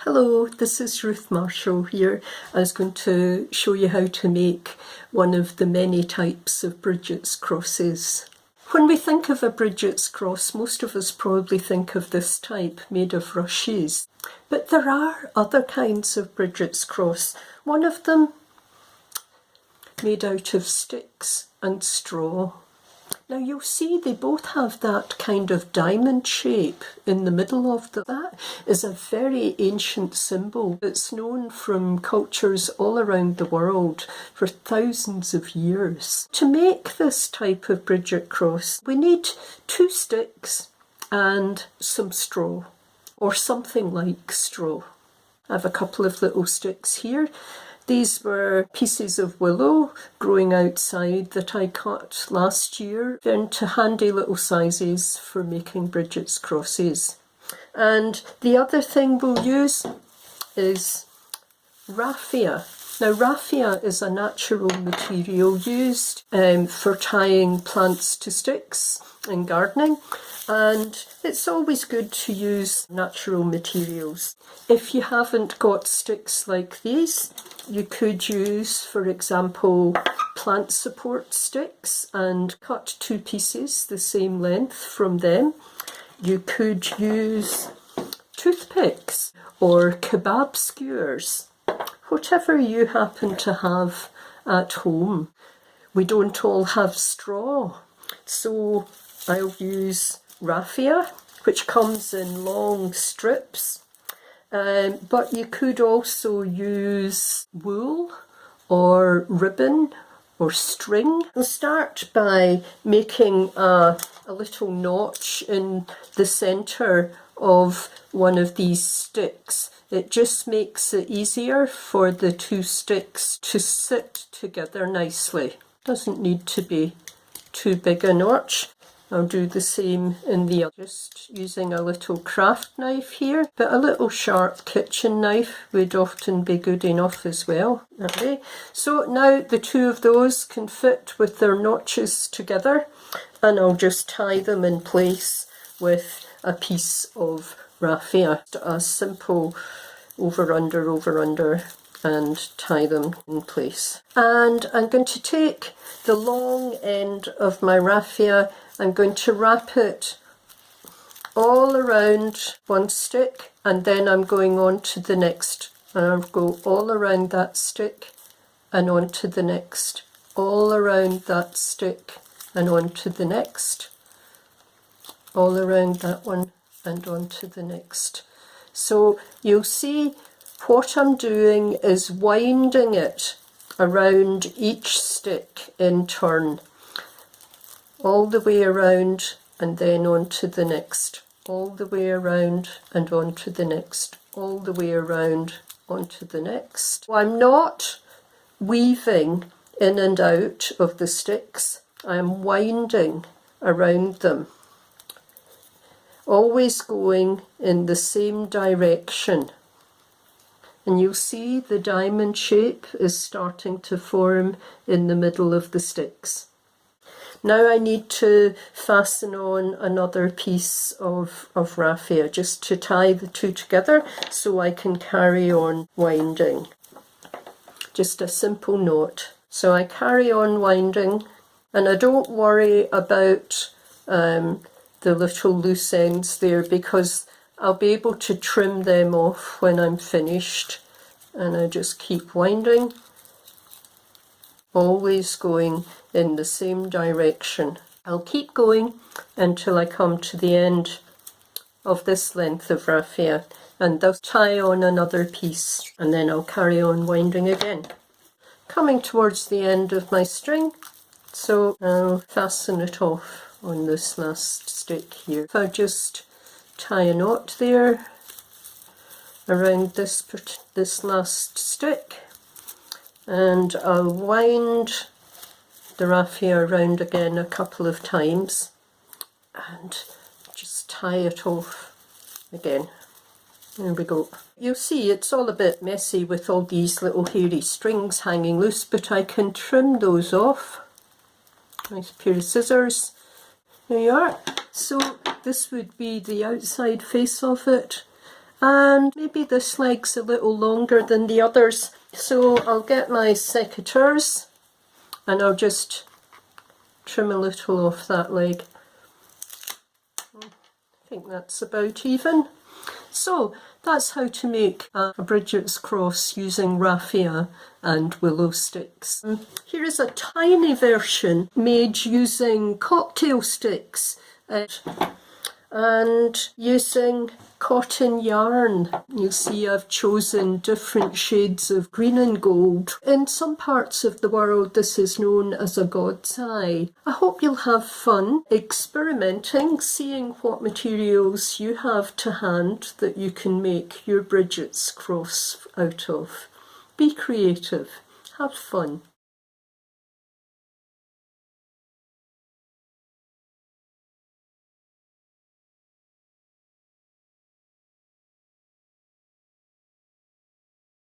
Hello, this is Ruth Marshall here. I was going to show you how to make one of the many types of Brigit's crosses. When we think of a Brigit's cross, most of us probably think of this type made of rushes. But there are other kinds of Brigit's cross. One of them made out of sticks and straw. Now you'll see they both have that kind of diamond shape in the middle of them. That is a very ancient symbol. It's known from cultures all around the world for thousands of years. To make this type of Brigit cross, we need 2 sticks and some straw, or something like straw. I have a couple of little sticks here. These were pieces of willow growing outside that I cut last year into handy little sizes for making Brigit's crosses. And the other thing we'll use is raffia. Now raffia is a natural material used for tying plants to sticks in gardening, and it's always good to use natural materials. If you haven't got sticks like these, you could use, for example, plant support sticks and cut 2 pieces the same length from them. You could use toothpicks or kebab skewers, whatever you happen to have at home. We don't all have straw, so I'll use raffia, which comes in long strips. But you could also use wool or ribbon or string. I'll start by making a little notch in the centre of one of these sticks. It just makes it easier for the 2 sticks to sit together nicely. Doesn't need to be too big a notch. I'll do the same in the other, just using a little craft knife here, but a little sharp kitchen knife would often be good enough as well. Okay, so now the 2 of those can fit with their notches together, and I'll just tie them in place with a piece of raffia. A simple over under and tie them in place. And I'm going to take the long end of my raffia, I'm going to wrap it all around one stick, and then I'm going on to the next. And I'll go all around that stick and on to the next, all around that stick and on to the next, all around that one and on to the next. So you'll see what I'm doing is winding it around each stick in turn, all the way around and then on to the next, all the way around and on to the next, all the way around onto the next. I'm not weaving in and out of the sticks, I'm winding around them, always going in the same direction. And you'll see the diamond shape is starting to form in the middle of the sticks. Now I need to fasten on another piece of raffia just to tie the 2 together so I can carry on winding. Just a simple knot. So I carry on winding, and I don't worry about the little loose ends there because I'll be able to trim them off when I'm finished. And I just keep winding, always going in the same direction. I'll keep going until I come to the end of this length of raffia, and they'll tie on another piece, and then I'll carry on winding again. Coming towards the end of my string, so I'll fasten it off on this last stick here. If I just tie a knot there around this last stick, and I'll wind the raffia around again a couple of times and just tie it off again. There we go. You'll see it's all a bit messy with all these little hairy strings hanging loose, but I can trim those off. Nice pair of scissors. There you are. So this would be the outside face of it, and maybe this leg's a little longer than the others, so I'll get my secateurs and I'll just trim a little off that leg. I think that's about even. So that's how to make a Brigit's cross using raffia and willow sticks. Here is a tiny version made using cocktail sticks and using cotton yarn. You see I've chosen different shades of green and gold. In some parts of the world this is known as a god's eye. I hope you'll have fun experimenting, seeing what materials you have to hand that you can make your Brigit's cross out of. Be creative, have fun.